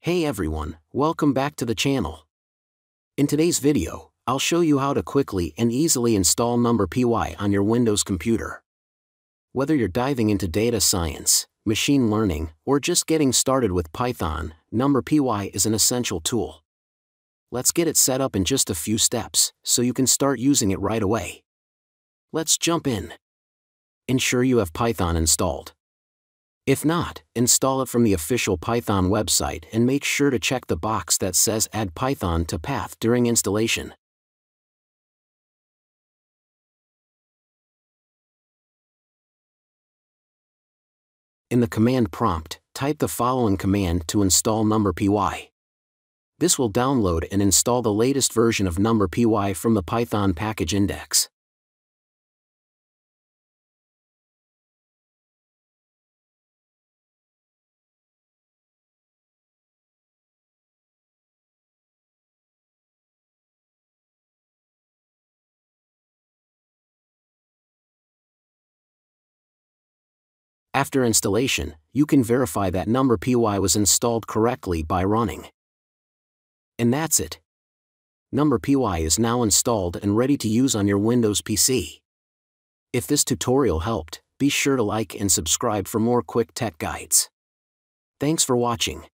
Hey everyone, welcome back to the channel. In today's video, I'll show you how to quickly and easily install NumPy on your Windows computer. Whether you're diving into data science, machine learning, or just getting started with Python, NumPy is an essential tool. Let's get it set up in just a few steps, so you can start using it right away. Let's jump in. Ensure you have Python installed. If not, install it from the official Python website and make sure to check the box that says Add Python to Path during installation. In the command prompt, type the following command to install NumPy. This will download and install the latest version of NumPy from the Python package index. After installation, you can verify that NumPy was installed correctly by running. And that's it. NumPy is now installed and ready to use on your Windows PC. If this tutorial helped, be sure to like and subscribe for more quick tech guides. Thanks for watching.